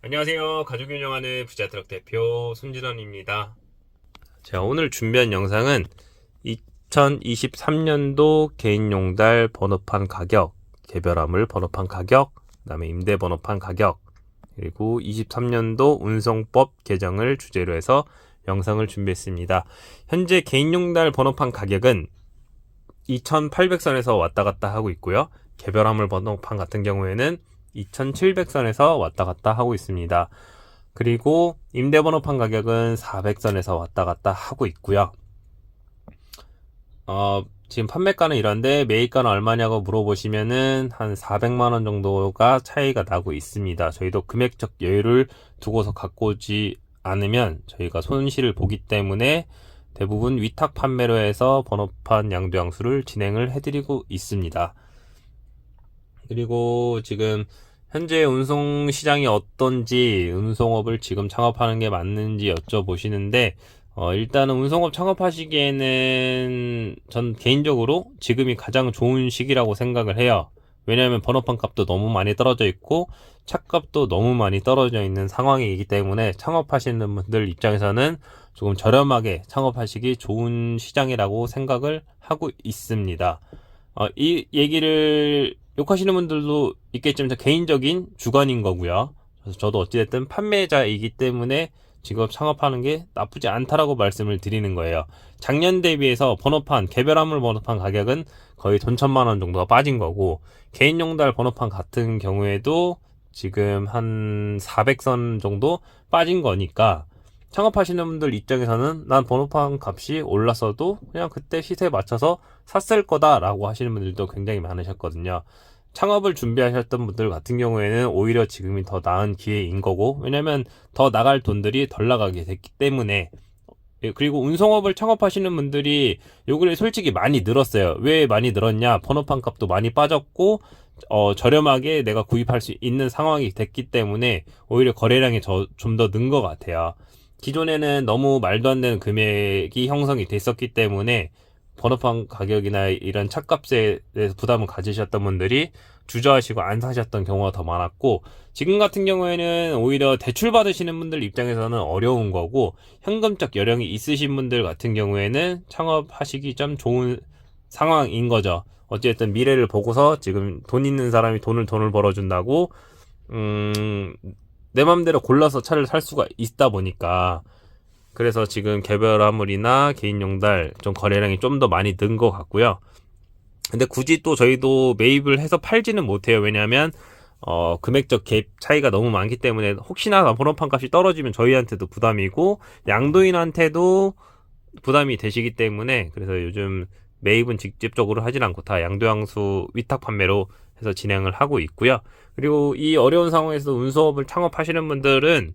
안녕하세요. 가족 운영하는 부자트럭 대표 손진원입니다. 제가 오늘 준비한 영상은 2023년도 개인용달 번호판 가격, 개별화물 번호판 가격, 그 다음에 임대 번호판 가격, 그리고 23년도 운송법 개정을 주제로 해서 영상을 준비했습니다. 현재 개인용달 번호판 가격은 2,800선에서 왔다 갔다 하고 있고요. 개별화물 번호판 같은 경우에는 2,700선에서 왔다 갔다 하고 있습니다. 그리고 임대번호판 가격은 400선에서 왔다 갔다 하고 있고요. 지금 판매가는 이런데 매입가는 얼마냐고 물어보시면은 한 400만원 정도가 차이가 나고 있습니다. 저희도 금액적 여유를 두고서 갖고 오지 않으면 저희가 손실을 보기 때문에 대부분 위탁 판매로 해서 번호판 양도양수를 진행을 해드리고 있습니다. 그리고 지금 현재 운송 시장이 어떤지, 운송업을 지금 창업하는 게 맞는지 여쭤보시는데, 일단은 운송업 창업하시기에는 전 개인적으로 지금이 가장 좋은 시기라고 생각을 해요. 왜냐하면 번호판 값도 너무 많이 떨어져 있고 차값도 너무 많이 떨어져 있는 상황이기 때문에 창업하시는 분들 입장에서는 조금 저렴하게 창업하시기 좋은 시장이라고 생각을 하고 있습니다. 이 얘기를 욕하시는 분들도 있겠지만 저 개인적인 주관인 거고요. 그래서 저도 어찌됐든 판매자이기 때문에 직업 창업하는 게 나쁘지 않다라고 말씀을 드리는 거예요. 작년 대비해서 번호판, 개별화물 번호판 가격은 거의 돈 1,000만원 정도가 빠진 거고, 개인용달 번호판 같은 경우에도 지금 한 400선 정도 빠진 거니까, 창업하시는 분들 입장에서는 난 번호판 값이 올랐어도 그냥 그때 시세에 맞춰서 샀을 거다라고 하시는 분들도 굉장히 많으셨거든요. 창업을 준비하셨던 분들 같은 경우에는 오히려 지금이 더 나은 기회인 거고, 왜냐면 더 나갈 돈들이 덜 나가게 됐기 때문에. 그리고 운송업을 창업하시는 분들이 요구를 솔직히 많이 늘었어요. 왜 많이 늘었냐? 번호판 값도 많이 빠졌고 저렴하게 내가 구입할 수 있는 상황이 됐기 때문에 오히려 거래량이 좀 더 는 것 같아요. 기존에는 너무 말도 안 되는 금액이 형성이 됐었기 때문에 번호판 가격이나 이런 차값에 대해서 부담을 가지셨던 분들이 주저하시고 안 사셨던 경우가 더 많았고, 지금 같은 경우에는 오히려 대출 받으시는 분들 입장에서는 어려운 거고, 현금적 여력이 있으신 분들 같은 경우에는 창업하시기 좀 좋은 상황인 거죠. 어쨌든 미래를 보고서 지금 돈 있는 사람이 돈을 벌어준다고 내 맘대로 골라서 차를 살 수가 있다 보니까, 그래서 지금 개별화물이나 개인용달 좀 거래량이 좀 더 많이 는 것 같고요. 근데 굳이 또 저희도 매입을 해서 팔지는 못해요. 왜냐하면 금액적 갭 차이가 너무 많기 때문에 혹시나 번호판 값이 떨어지면 저희한테도 부담이고 양도인한테도 부담이 되시기 때문에, 그래서 요즘 매입은 직접적으로 하진 않고 다 양도양수 위탁 판매로 해서 진행을 하고 있고요. 그리고 이 어려운 상황에서 운수업을 창업하시는 분들은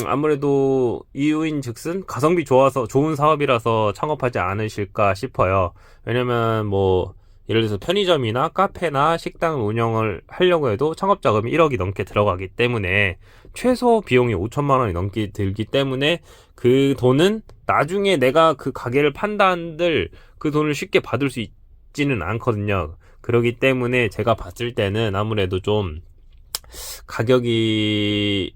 아무래도 이유인 즉슨 가성비 좋아서 좋은 사업이라서 창업하지 않으실까 싶어요. 왜냐면 뭐 예를 들어서 편의점이나 카페나 식당 운영을 하려고 해도 창업 자금이 1억이 넘게 들어가기 때문에 최소 비용이 5천만 원이 넘게 들기 때문에 그 돈은 나중에 내가 그 가게를 판다 한들 그 돈을 쉽게 받을 수 있지는 않거든요. 그렇기 때문에 제가 봤을 때는 아무래도 좀 가격이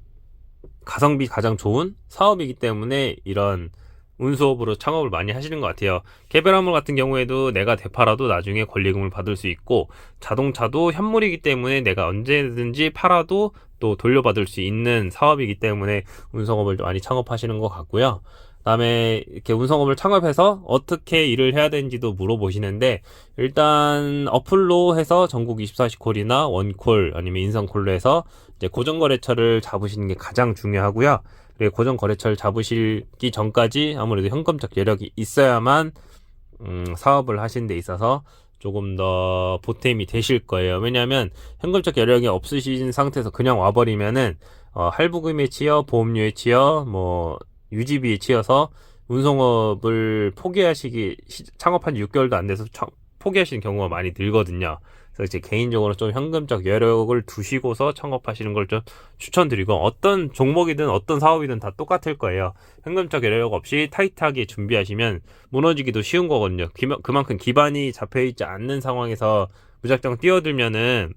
가성비 가장 좋은 사업이기 때문에 이런 운수업으로 창업을 많이 하시는 것 같아요. 개별화물 같은 경우에도 내가 되팔아도 나중에 권리금을 받을 수 있고, 자동차도 현물이기 때문에 내가 언제든지 팔아도 또 돌려받을 수 있는 사업이기 때문에 운송업을 많이 창업하시는 것 같고요. 그다음에 이렇게 운송업을 창업해서 어떻게 일을 해야 되는지도 물어보시는데, 일단 어플로 해서 전국 24시콜이나 원콜 아니면 인성콜로 해서 이제 고정거래처를 잡으시는 게 가장 중요하고요. 그리고 고정거래처를 잡으시기 전까지 아무래도 현금적 여력이 있어야만 사업을 하시는 데 있어서 조금 더 보탬이 되실 거예요. 왜냐하면 현금적 여력이 없으신 상태에서 그냥 와버리면은 할부금에 치여, 보험료에 치여, 뭐 유지비에 치여서 운송업을 창업한 지 6개월도 안 돼서 포기하시는 경우가 많이 늘거든요. 그래서 이제 개인적으로 좀 현금적 여력을 두시고서 창업하시는 걸 좀 추천드리고, 어떤 종목이든 어떤 사업이든 다 똑같을 거예요. 현금적 여력 없이 타이트하게 준비하시면 무너지기도 쉬운 거거든요. 그만큼 기반이 잡혀있지 않는 상황에서 무작정 뛰어들면은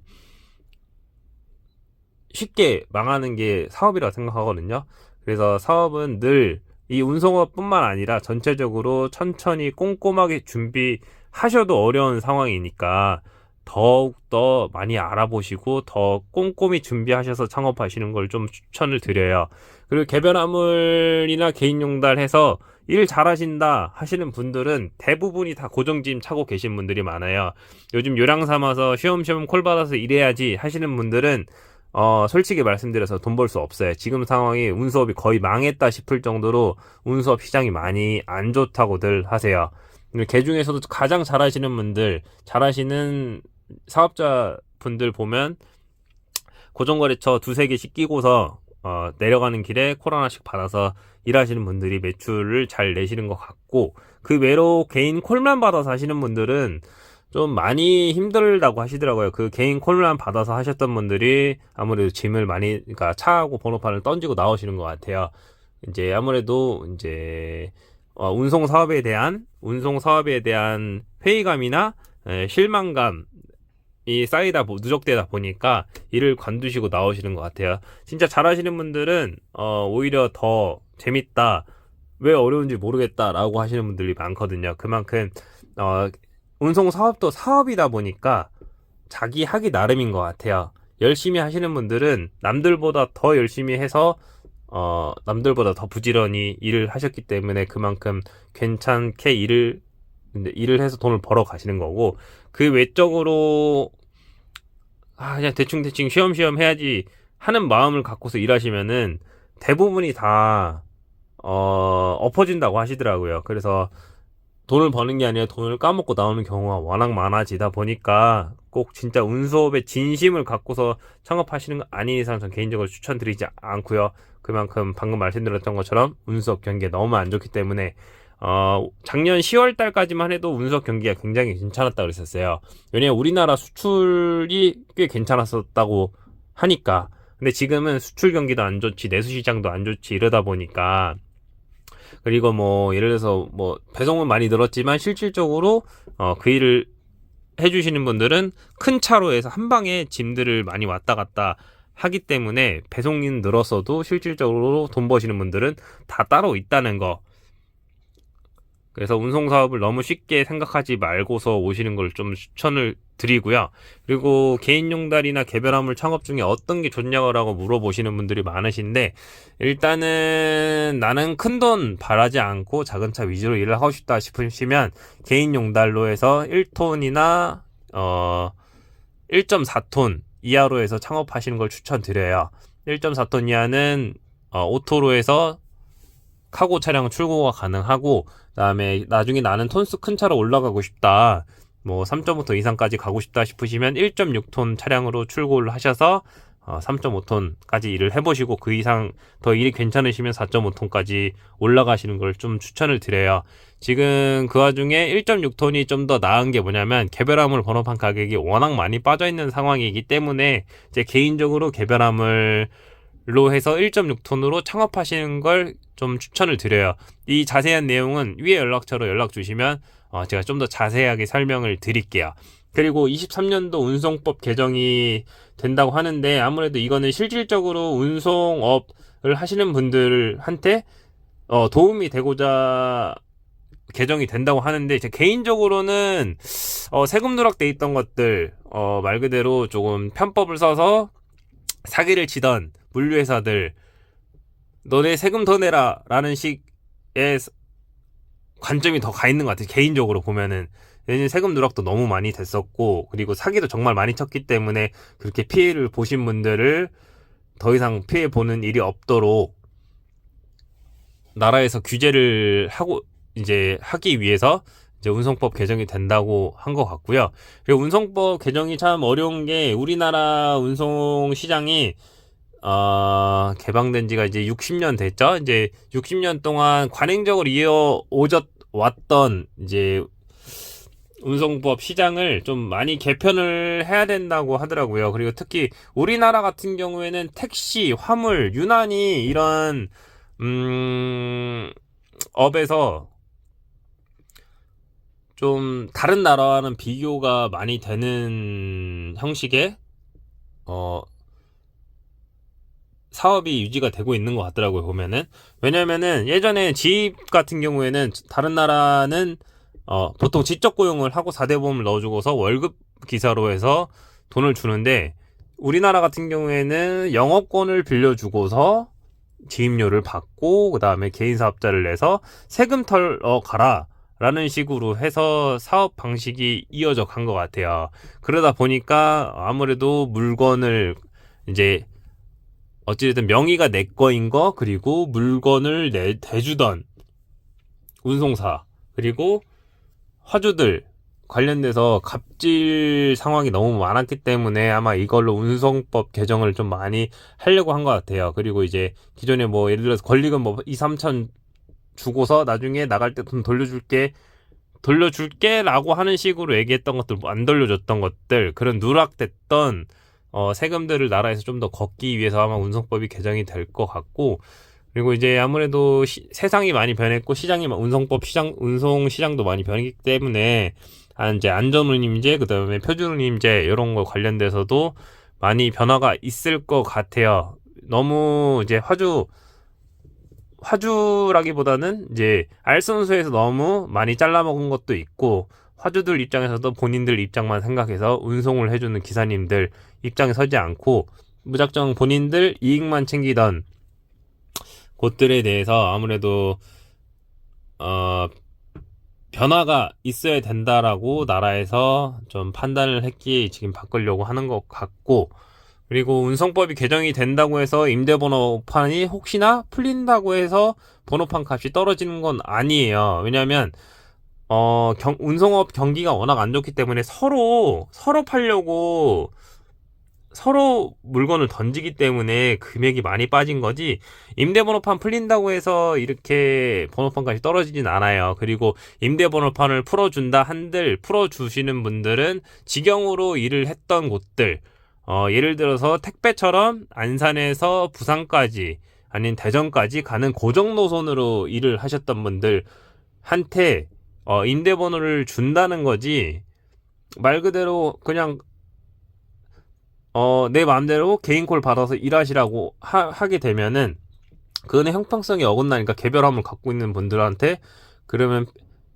쉽게 망하는 게 사업이라고 생각하거든요. 그래서 사업은 늘 이 운송업뿐만 아니라 전체적으로 천천히 꼼꼼하게 준비하셔도 어려운 상황이니까 더욱더 많이 알아보시고 더 꼼꼼히 준비하셔서 창업하시는 걸 좀 추천을 드려요. 그리고 개별화물이나 개인용달 해서 일 잘하신다 하시는 분들은 대부분이 다 고정짐 차고 계신 분들이 많아요. 요즘 요량 삼아서 쉬엄쉬엄 콜 받아서 일해야지 하시는 분들은 솔직히 말씀드려서 돈 벌 수 없어요. 지금 상황이 운수업이 거의 망했다 싶을 정도로 운수업 시장이 많이 안 좋다고들 하세요. 개 중에서도 가장 잘하시는 분들, 잘하시는 사업자 분들 보면 고정거래처 두세 개씩 끼고서 내려가는 길에 콜 하나씩 받아서 일하시는 분들이 매출을 잘 내시는 것 같고, 그 외로 개인 콜만 받아서 하시는 분들은 좀 많이 힘들다고 하시더라고요. 그 개인 콜만 받아서 하셨던 분들이 아무래도 짐을 많이, 그러니까 차하고 번호판을 던지고 나오시는 것 같아요. 이제 아무래도 이제 운송 사업에 대한 회의감이나 실망감이 쌓이다 누적되다 보니까 일을 관두시고 나오시는 것 같아요. 진짜 잘하시는 분들은 오히려 더 재밌다, 왜 어려운지 모르겠다라고 하시는 분들이 많거든요. 그만큼 운송 사업도 사업이다 보니까 자기 하기 나름인 것 같아요. 열심히 하시는 분들은 남들보다 더 열심히 해서 남들보다 더 부지런히 일을 하셨기 때문에 그만큼 괜찮게 일을 해서 돈을 벌어 가시는 거고, 그 외적으로 그냥 대충 쉬엄쉬엄 해야지 하는 마음을 갖고서 일하시면은 대부분이 다 엎어진다고 하시더라고요. 그래서 돈을 버는 게 아니라 돈을 까먹고 나오는 경우가 워낙 많아지다 보니까 꼭 진짜 운수업에 진심을 갖고서 창업하시는 거 아닌 이상 전 개인적으로 추천드리지 않고요. 그만큼 방금 말씀드렸던 것처럼 운수업 경기가 너무 안 좋기 때문에 작년 10월 달까지만 해도 운수업 경기가 굉장히 괜찮았다고 그랬었어요. 왜냐면 우리나라 수출이 꽤 괜찮았었다고 하니까. 근데 지금은 수출 경기도 안 좋지, 내수 시장도 안 좋지, 이러다 보니까, 그리고 뭐 예를 들어서 뭐 배송은 많이 늘었지만 실질적으로 그 일을 해주시는 분들은 큰 차로 해서 한 방에 짐들을 많이 왔다 갔다 하기 때문에 배송은 늘었어도 실질적으로 돈 버시는 분들은 다 따로 있다는 거. 그래서 운송 사업을 너무 쉽게 생각하지 말고서 오시는 걸 좀 추천을 드리고요. 그리고 개인용달이나 개별화물 창업 중에 어떤 게 좋냐고 물어보시는 분들이 많으신데, 일단은 나는 큰 돈 바라지 않고 작은 차 위주로 일을 하고 싶다 싶으시면 개인용달로 해서 1톤이나 1.4톤 이하로 해서 창업하시는 걸 추천드려요. 1.4톤 이하는 오토로 해서 카고 차량 출고가 가능하고, 그다음에 나중에 나는 톤수 큰 차로 올라가고 싶다, 뭐 3.5톤 이상까지 가고 싶다 싶으시면 1.6톤 차량으로 출고를 하셔서 3.5톤까지 일을 해보시고, 그 이상 더 일이 괜찮으시면 4.5톤까지 올라가시는 걸 좀 추천을 드려요. 지금 그 와중에 1.6톤이 좀 더 나은 게 뭐냐면 개별화물 번호판 가격이 워낙 많이 빠져있는 상황이기 때문에 제 개인적으로 개별화물 로 해서 1.6톤으로 창업하시는 걸 좀 추천을 드려요. 이 자세한 내용은 위에 연락처로 연락 주시면 제가 좀 더 자세하게 설명을 드릴게요. 그리고 23년도 운송법 개정이 된다고 하는데, 아무래도 이거는 실질적으로 운송업을 하시는 분들한테 도움이 되고자 개정이 된다고 하는데, 제 개인적으로는 세금 누락돼 있던 것들, 말 그대로 조금 편법을 써서 사기를 치던 물류회사들, 너네 세금 더 내라 라는 식의 관점이 더 가 있는 것 같아요. 개인적으로 보면은. 왜냐면 세금 누락도 너무 많이 됐었고, 그리고 사기도 정말 많이 쳤기 때문에 그렇게 피해를 보신 분들을 더 이상 피해 보는 일이 없도록 나라에서 규제를 하고 이제 하기 위해서 이제 운송법 개정이 된다고 한 것 같고요. 그리고 운송법 개정이 참 어려운 게, 우리나라 운송 시장이 개방된 지가 이제 60년 됐죠. 이제 60년 동안 관행적으로 왔던 이제 운송법 시장을 좀 많이 개편을 해야 된다고 하더라고요. 그리고 특히 우리나라 같은 경우에는 택시, 화물, 유난히 이런 업에서 좀 다른 나라와는 비교가 많이 되는 형식의 사업이 유지가 되고 있는 것 같더라고요, 보면은. 왜냐면은 예전에 지입 같은 경우에는 다른 나라는 보통 지적 고용을 하고 4대 보험을 넣어주고서 월급 기사로 해서 돈을 주는데, 우리나라 같은 경우에는 영업권을 빌려주고서 지입료를 받고 그 다음에 개인 사업자를 내서 세금 털어 가라 라는 식으로 해서 사업 방식이 이어져 간 것 같아요. 그러다 보니까 아무래도 물건을 이제 어찌됐든 명의가 내 거인 거, 그리고 물건을 대주던 운송사, 그리고 화주들 관련돼서 갑질 상황이 너무 많았기 때문에 아마 이걸로 운송법 개정을 좀 많이 하려고 한 것 같아요. 그리고 이제 기존에 뭐 예를 들어서 권리금 뭐 2, 3천 주고서 나중에 나갈 때 돈 돌려줄게 라고 하는 식으로 얘기했던 것들, 안 돌려줬던 것들, 그런 누락됐던 세금들을 나라에서 좀 더 걷기 위해서 아마 운송법이 개정이 될 것 같고, 그리고 이제 아무래도 세상이 많이 변했고 운송 시장도 많이 변했기 때문에 이제 안전운임제, 그다음에 표준운임제 이런 거 관련돼서도 많이 변화가 있을 것 같아요. 너무 이제 화주라기보다는 이제 알선수에서 너무 많이 잘라먹은 것도 있고, 화주들 입장에서도 본인들 입장만 생각해서 운송을 해주는 기사님들 입장에 서지 않고 무작정 본인들 이익만 챙기던 곳들에 대해서 아무래도 변화가 있어야 된다라고 나라에서 좀 판단을 했기에 지금 바꾸려고 하는 것 같고, 그리고 운송법이 개정이 된다고 해서 임대번호판이 혹시나 풀린다고 해서 번호판 값이 떨어지는 건 아니에요. 왜냐하면 운송업 경기가 워낙 안 좋기 때문에 서로 팔려고 서로 물건을 던지기 때문에 금액이 많이 빠진 거지, 임대번호판 풀린다고 해서 이렇게 번호판 값이 떨어지진 않아요. 그리고 임대번호판을 풀어주시는 분들은 직영으로 일을 했던 곳들, 예를 들어서 택배처럼 안산에서 부산까지 아닌 대전까지 가는 고정 노선으로 일을 하셨던 분들한테 임대번호를 준다는 거지, 말 그대로 그냥 내 마음대로 개인콜 받아서 일하시라고 하게 되면은 그거는 형평성이 어긋나니까, 개별함을 갖고 있는 분들한테 그러면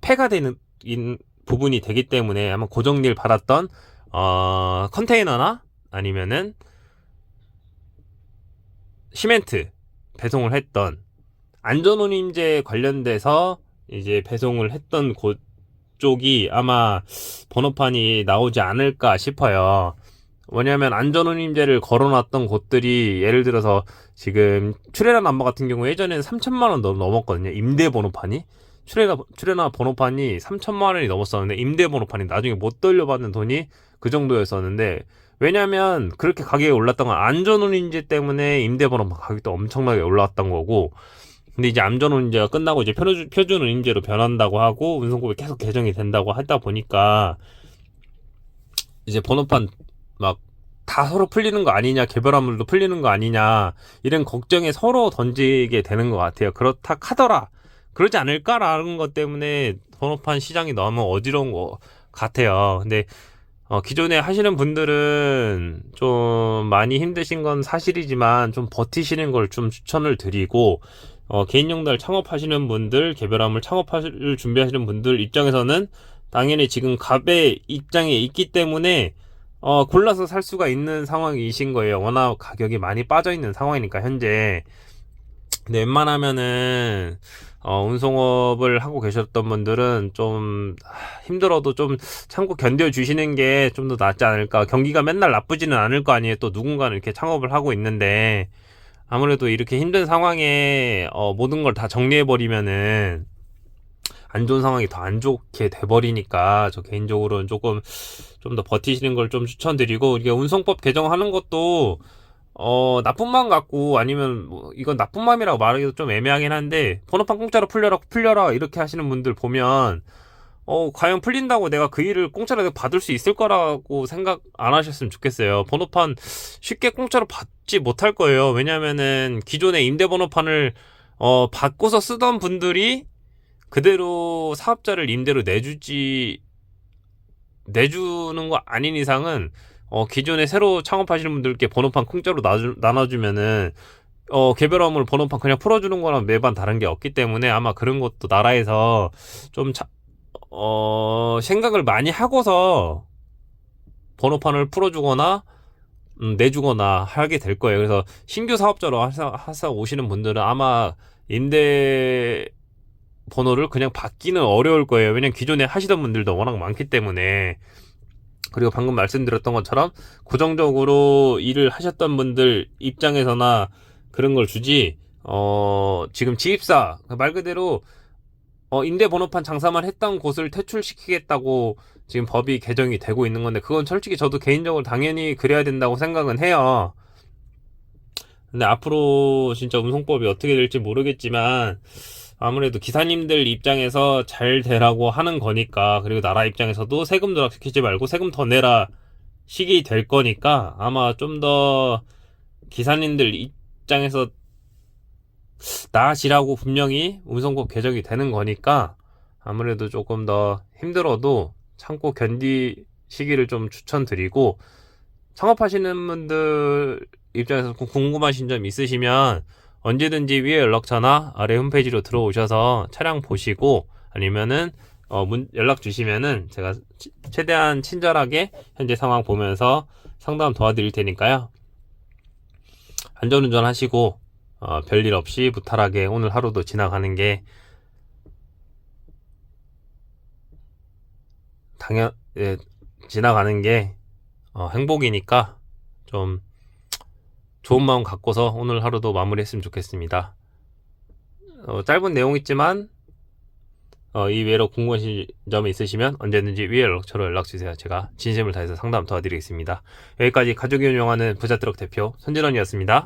폐가 되는 부분이 되기 때문에 아마 고정일 받았던 컨테이너나 아니면은 시멘트 배송을 했던 안전운임제 관련돼서 이제 배송을 했던 곳 쪽이 아마 번호판이 나오지 않을까 싶어요. 뭐냐면 안전운임제를 걸어놨던 곳들이, 예를 들어서 지금 트레라 넘버 같은 경우 예전에는 3천만 원 넘었거든요. 임대 번호판이 트레라 번호판이 3천만 원이 넘었었는데, 임대 번호판이 나중에 못 돌려받는 돈이 그 정도였었는데, 왜냐면 그렇게 가격이 올랐던 건 안전운임제 때문에 임대 번호판 가격도 엄청나게 올랐던 거고, 근데 이제 안전운임제가 끝나고 이제 표준운임제로 변한다고 하고 운송법이 계속 개정이 된다고 하다 보니까 이제 번호판 막 다 서로 풀리는 거 아니냐, 개별화물도 풀리는 거 아니냐, 이런 걱정에 서로 던지게 되는 것 같아요. 그렇다 카더라, 그러지 않을까라는 것 때문에 번호판 시장이 너무 어지러운 것 같아요. 근데 기존에 하시는 분들은 좀 많이 힘드신 건 사실이지만 좀 버티시는 걸 좀 추천을 드리고, 개인용달 창업하시는 분들, 개별화물 창업을 준비하시는 분들 입장에서는 당연히 지금 갑의 입장에 있기 때문에 골라서 살 수가 있는 상황이신 거예요. 워낙 가격이 많이 빠져 있는 상황이니까 현재. 근데 웬만하면은 운송업을 하고 계셨던 분들은 좀 힘들어도 좀 참고 견뎌주시는 게 좀 더 낫지 않을까. 경기가 맨날 나쁘지는 않을 거 아니에요. 또 누군가는 이렇게 창업을 하고 있는데, 아무래도 이렇게 힘든 상황에 모든 걸 다 정리해버리면은 안 좋은 상황이 더 안 좋게 돼버리니까, 저 개인적으로는 조금 좀 더 버티시는 걸 좀 추천드리고, 이게 운송법 개정하는 것도 나쁜 마음 갖고, 아니면 뭐 이건 나쁜 마음이라고 말하기도 좀 애매하긴 한데, 번호판 공짜로 풀려라 이렇게 하시는 분들 보면 과연 풀린다고 내가 그 일을 공짜로 받을 수 있을 거라고 생각 안 하셨으면 좋겠어요. 번호판 쉽게 공짜로 받지 못할 거예요. 왜냐면은 기존의 임대번호판을 받고서 쓰던 분들이 그대로 사업자를 임대로 내주는 거 아닌 이상은 기존에 새로 창업하시는 분들께 번호판 공짜로 나눠주면은 개별 화물 번호판 그냥 풀어주는 거랑 매번 다른 게 없기 때문에 아마 그런 것도 나라에서 좀 생각을 많이 하고서 번호판을 풀어주거나 내주거나 하게 될 거예요. 그래서 신규 사업자로 하사 오시는 분들은 아마 임대 번호를 그냥 받기는 어려울 거예요. 왜냐면 기존에 하시던 분들도 워낙 많기 때문에. 그리고 방금 말씀드렸던 것처럼 고정적으로 일을 하셨던 분들 입장에서나 그런 걸 주지, 지금 지입사, 말 그대로, 임대 번호판 장사만 했던 곳을 퇴출시키겠다고 지금 법이 개정이 되고 있는 건데, 그건 솔직히 저도 개인적으로 당연히 그래야 된다고 생각은 해요. 근데 앞으로 진짜 운송법이 어떻게 될지 모르겠지만, 아무래도 기사님들 입장에서 잘 되라고 하는 거니까, 그리고 나라 입장에서도 세금 누락시키지 말고 세금 더 내라 식이 될 거니까, 아마 좀 더 기사님들 입장에서 나아지라고 분명히 운송법 개정이 되는 거니까, 아무래도 조금 더 힘들어도 참고 견디시기를 좀 추천드리고, 창업하시는 분들 입장에서 궁금하신 점 있으시면 언제든지 위에 연락처나 아래 홈페이지로 들어오셔서 차량 보시고, 아니면은 연락 주시면은 제가 최대한 친절하게 현재 상황 보면서 상담 도와드릴 테니까요. 안전운전 하시고 별일 없이 무탈하게 오늘 하루도 지나가는 게 지나가는 게 행복이니까 좀 좋은 마음 갖고서 오늘 하루도 마무리했으면 좋겠습니다. 짧은 내용이지만 이 외로 궁금하신 점이 있으시면 언제든지 위에 연락처로 연락주세요. 제가 진심을 다해서 상담 도와드리겠습니다. 여기까지 가족이 운영하는 부자트럭 대표 손진원이었습니다.